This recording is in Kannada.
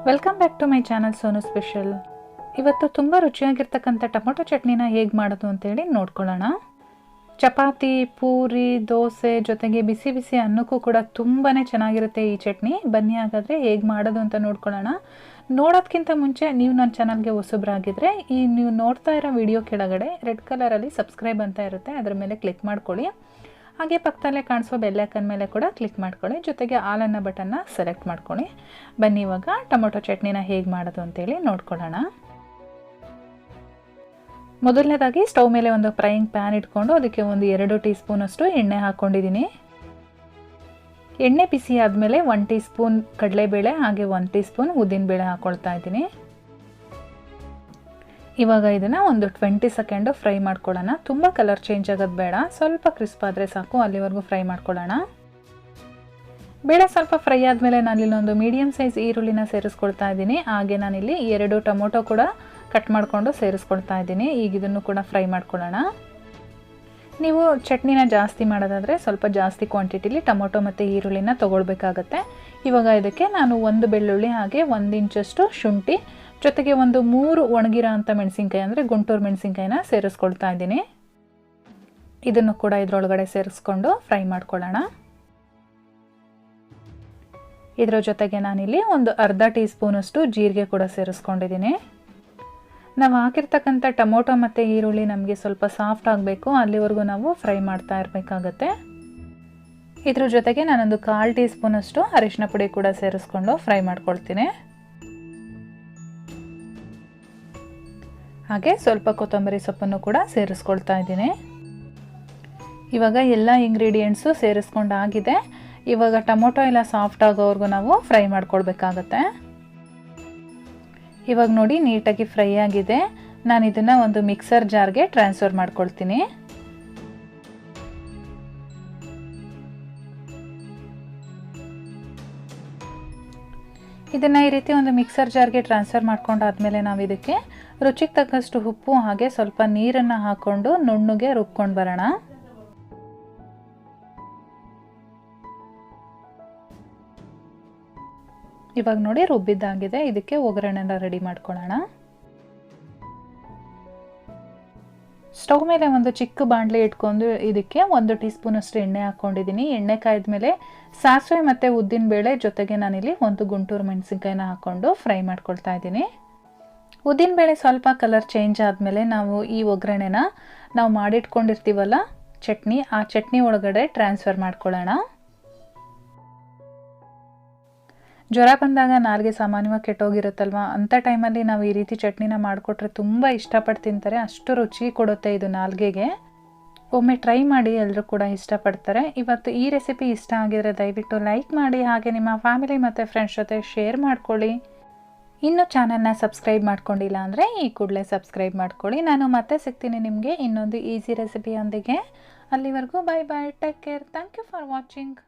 Welcome back to my channel Sonu special. ಇವತ್ತು ತುಂಬ ರುಚಿಯಾಗಿರ್ತಕ್ಕಂಥ ಟೊಮೊಟೊ ಚಟ್ನಿನ ಹೇಗೆ ಮಾಡೋದು ಅಂತೇಳಿ ನೋಡ್ಕೊಳ್ಳೋಣ. ಚಪಾತಿ, ಪೂರಿ, ದೋಸೆ ಜೊತೆಗೆ ಬಿಸಿ ಬಿಸಿ ಅನ್ನಕ್ಕೂ ಕೂಡ ತುಂಬಾ ಚೆನ್ನಾಗಿರುತ್ತೆ ಈ ಚಟ್ನಿ. ಬನ್ನಿ ಹಾಗಾದರೆ ಹೇಗೆ ಮಾಡೋದು ಅಂತ ನೋಡ್ಕೊಳ್ಳೋಣ. ನೋಡೋದಕ್ಕಿಂತ ಮುಂಚೆ ನೀವು ನನ್ನ ಚಾನಲ್ಗೆ ಹೊಸಬ್ರಾಗಿದ್ದರೆ ನೀವು ನೋಡ್ತಾ ಇರೋ ವಿಡಿಯೋ ಕೆಳಗಡೆ ರೆಡ್ ಕಲರಲ್ಲಿ ಸಬ್ಸ್ಕ್ರೈಬ್ ಅಂತ ಇರುತ್ತೆ, ಅದರ ಮೇಲೆ ಕ್ಲಿಕ್ ಮಾಡ್ಕೊಳ್ಳಿ. ಹಾಗೆ ಪಕ್ಕದಲ್ಲೇ ಕಾಣಿಸೋ ಬೆಲ್ ಐಕನ್ ಮೇಲೆ ಕೂಡ ಕ್ಲಿಕ್ ಮಾಡ್ಕೊಳ್ಳಿ, ಜೊತೆಗೆ ಆಲ್ ಅನ್ನೋ ಬಟನ್ನ ಸೆಲೆಕ್ಟ್ ಮಾಡ್ಕೊಳ್ಳಿ. ಬನ್ನಿ ಇವಾಗ ಟೊಮೊಟೊ ಚಟ್ನಿನ ಹೇಗೆ ಮಾಡೋದು ಅಂತೇಳಿ ನೋಡ್ಕೊಳ್ಳೋಣ. ಮೊದಲನೇದಾಗಿ ಸ್ಟವ್ ಮೇಲೆ ಒಂದು ಫ್ರೈಯಿಂಗ್ ಪ್ಯಾನ್ ಇಟ್ಕೊಂಡು ಅದಕ್ಕೆ ಒಂದು 2 ಟೀ ಸ್ಪೂನಷ್ಟು ಎಣ್ಣೆ ಹಾಕ್ಕೊಂಡಿದ್ದೀನಿ. ಎಣ್ಣೆ ಬಿಸಿ ಆದಮೇಲೆ 1 ಟೀ ಸ್ಪೂನ್ ಕಡಲೆಬೇಳೆ ಹಾಗೆ 1 ಟೀ ಸ್ಪೂನ್ ಉದ್ದಿನಬೇಳೆ ಹಾಕ್ಕೊಳ್ತಾ ಇದ್ದೀನಿ. ಇವಾಗ ಇದನ್ನು ಒಂದು 20 ಸೆಕೆಂಡು ಫ್ರೈ ಮಾಡ್ಕೊಳ್ಳೋಣ. ತುಂಬ ಕಲರ್ ಚೇಂಜ್ ಆಗೋದು ಬೇಡ, ಸ್ವಲ್ಪ ಕ್ರಿಸ್ಪ್ ಆದರೆ ಸಾಕು, ಅಲ್ಲಿವರೆಗೂ ಫ್ರೈ ಮಾಡ್ಕೊಳ್ಳೋಣ. ಬೇಳೆ ಸ್ವಲ್ಪ ಫ್ರೈ ಆದಮೇಲೆ ನಾನಿಲ್ಲೊಂದು ಮೀಡಿಯಮ್ ಸೈಜ್ ಈರುಳ್ಳಿನ ಸೇರಿಸ್ಕೊಳ್ತಾ ಇದ್ದೀನಿ. ಹಾಗೆ ನಾನಿಲ್ಲಿ 2 ಟೊಮೊಟೊ ಕೂಡ ಕಟ್ ಮಾಡಿಕೊಂಡು ಸೇರಿಸ್ಕೊಳ್ತಾ ಇದ್ದೀನಿ. ಈಗ ಇದನ್ನು ಕೂಡ ಫ್ರೈ ಮಾಡ್ಕೊಳ್ಳೋಣ. ನೀವು ಚಟ್ನಿನ ಜಾಸ್ತಿ ಮಾಡೋದಾದರೆ ಸ್ವಲ್ಪ ಜಾಸ್ತಿ ಕ್ವಾಂಟಿಟಿಲಿ ಟೊಮೊಟೊ ಮತ್ತು ಈರುಳ್ಳಿನ ತೊಗೊಳ್ಬೇಕಾಗತ್ತೆ. ಇವಾಗ ಇದಕ್ಕೆ ನಾನು 1 ಬೆಳ್ಳುಳ್ಳಿ ಹಾಗೆ 1 ಇಂಚಷ್ಟು ಶುಂಠಿ ಜೊತೆಗೆ ಒಂದು 3 ಒಣಗಿರೋ ಅಂಥ ಮೆಣಸಿನ್ಕಾಯಿ ಅಂದರೆ ಗುಂಟೂರು ಮೆಣಸಿನ್ಕಾಯಿನ ಸೇರಿಸ್ಕೊಳ್ತಾ ಇದ್ದೀನಿ. ಇದನ್ನು ಕೂಡ ಇದರೊಳಗಡೆ ಸೇರಿಸ್ಕೊಂಡು ಫ್ರೈ ಮಾಡ್ಕೊಳ್ಳೋಣ. ಇದರ ಜೊತೆಗೆ ನಾನಿಲ್ಲಿ ಒಂದು ಅರ್ಧ ಟೀ ಸ್ಪೂನಷ್ಟು ಜೀರಿಗೆ ಕೂಡ ಸೇರಿಸ್ಕೊಂಡಿದ್ದೀನಿ. ನಾವು ಹಾಕಿರ್ತಕ್ಕಂಥ ಟೊಮೊಟೊ ಮತ್ತು ಈರುಳ್ಳಿ ನಮಗೆ ಸ್ವಲ್ಪ ಸಾಫ್ಟ್ ಆಗಬೇಕು, ಅಲ್ಲಿವರೆಗೂ ನಾವು ಫ್ರೈ ಮಾಡ್ತಾ ಇರಬೇಕಾಗತ್ತೆ. ಇದ್ರ ಜೊತೆಗೆ ನಾನೊಂದು 1/4 ಟೀ ಸ್ಪೂನಷ್ಟು ಅರಿಶಿನ ಪುಡಿ ಕೂಡ ಸೇರಿಸ್ಕೊಂಡು ಫ್ರೈ ಮಾಡ್ಕೊಳ್ತೀನಿ. ಹಾಗೆ ಸ್ವಲ್ಪ ಕೊತ್ತಂಬರಿ ಸೊಪ್ಪನ್ನು ಕೂಡ ಸೇರಿಸ್ಕೊಳ್ತಾ ಇದ್ದೀನಿ. ಇವಾಗ ಎಲ್ಲ ಇಂಗ್ರೀಡಿಯೆಂಟ್ಸು ಸೇರಿಸ್ಕೊಂಡಾಗಿದೆ. ಇವಾಗ ಟೊಮೊಟೊ ಎಲ್ಲ ಸಾಫ್ಟ್ ಆಗೋವರೆಗೂ ನಾವು ಫ್ರೈ ಮಾಡ್ಕೊಳ್ಬೇಕಾಗತ್ತೆ. ಇವಾಗ ನೋಡಿ ನೀಟಾಗಿ ಫ್ರೈ ಆಗಿದೆ. ನಾನು ಇದನ್ನು ಒಂದು ಮಿಕ್ಸರ್ ಜಾರ್ಗೆ ಟ್ರಾನ್ಸ್ಫರ್ ಮಾಡ್ಕೊಳ್ತೀನಿ. ಇದನ್ನು ಈ ರೀತಿ ಒಂದು ಮಿಕ್ಸರ್ ಜಾರ್ಗೆ ಟ್ರಾನ್ಸ್ಫರ್ ಮಾಡ್ಕೊಂಡಾದ್ಮೇಲೆ ನಾವು ಇದಕ್ಕೆ ರುಚಿಗೆ ತಕ್ಕಷ್ಟು ಉಪ್ಪು ಹಾಗೆ ಸ್ವಲ್ಪ ನೀರನ್ನು ಹಾಕ್ಕೊಂಡು ನುಣ್ಣಗೆ ರುಬ್ಕೊಂಡು ಬರೋಣ. ಇವಾಗ ನೋಡಿ ರುಬ್ಬಿದ್ದಾಗಿದೆ. ಇದಕ್ಕೆ ಒಗ್ಗರಣೆನ ರೆಡಿ ಮಾಡ್ಕೊಳ್ಳೋಣ. ಸ್ಟವ್ ಮೇಲೆ ಒಂದು ಚಿಕ್ಕ ಬಾಣಲೆ ಇಟ್ಕೊಂಡು ಇದಕ್ಕೆ 1 ಟೀ ಸ್ಪೂನಷ್ಟು ಎಣ್ಣೆ ಹಾಕ್ಕೊಂಡಿದ್ದೀನಿ. ಎಣ್ಣೆ ಕಾಯ್ದ ಮೇಲೆ ಸಾಸಿವೆ ಮತ್ತು ಉದ್ದಿನಬೇಳೆ ಜೊತೆಗೆ ನಾನಿಲ್ಲಿ 1 ಗುಂಟೂರು ಮೆಣಸಿನ್ಕಾಯಿನ ಹಾಕ್ಕೊಂಡು ಫ್ರೈ ಮಾಡ್ಕೊಳ್ತಾ ಇದ್ದೀನಿ. ಉದ್ದಿನಬೇಳೆ ಸ್ವಲ್ಪ ಕಲರ್ ಚೇಂಜ್ ಆದಮೇಲೆ ನಾವು ಈ ಒಗ್ಗರಣೆನ ನಾವು ಮಾಡಿಟ್ಕೊಂಡಿರ್ತೀವಲ್ಲ ಚಟ್ನಿ, ಆ ಚಟ್ನಿ ಒಳಗಡೆ ಟ್ರಾನ್ಸ್ಫರ್ ಮಾಡ್ಕೊಳ್ಳೋಣ. ಜ್ವರ ಬಂದಾಗ ನಾಲ್ಗೆ ಸಾಮಾನ್ಯವಾಗಿ ಕೆಟ್ಟೋಗಿರುತ್ತಲ್ವ, ಅಂಥ ಟೈಮಲ್ಲಿ ನಾವು ಈ ರೀತಿ ಚಟ್ನಿನ ಮಾಡಿಕೊಟ್ರೆ ತುಂಬ ಇಷ್ಟಪಟ್ಟು ತಿಂತಾರೆ. ಅಷ್ಟು ರುಚಿ ಕೊಡುತ್ತೆ ಇದು ನಾಲ್ಗೆಗೆ. ಒಮ್ಮೆ ಟ್ರೈ ಮಾಡಿ, ಎಲ್ಲರೂ ಕೂಡ ಇಷ್ಟಪಡ್ತಾರೆ. ಇವತ್ತು ಈ ರೆಸಿಪಿ ಇಷ್ಟ ಆಗಿದರೆ ದಯವಿಟ್ಟು ಲೈಕ್ ಮಾಡಿ, ಹಾಗೆ ನಿಮ್ಮ ಫ್ಯಾಮಿಲಿ ಮತ್ತು ಫ್ರೆಂಡ್ಸ್ ಜೊತೆ ಶೇರ್ ಮಾಡ್ಕೊಳ್ಳಿ. ಇನ್ನು ಚಾನಲ್ನ ಸಬ್ಸ್ಕ್ರೈಬ್ ಮಾಡ್ಕೊಂಡಿಲ್ಲ ಅಂದರೆ ಈ ಕೂಡಲೇ ಸಬ್ಸ್ಕ್ರೈಬ್ ಮಾಡ್ಕೊಳ್ಳಿ. ನಾನು ಮತ್ತೆ ಸಿಗ್ತೀನಿ ನಿಮಗೆ ಇನ್ನೊಂದು ಈಸಿ ರೆಸಿಪಿಯೊಂದಿಗೆ. ಅಲ್ಲಿವರೆಗೂ bye bye, take care, thank you for watching.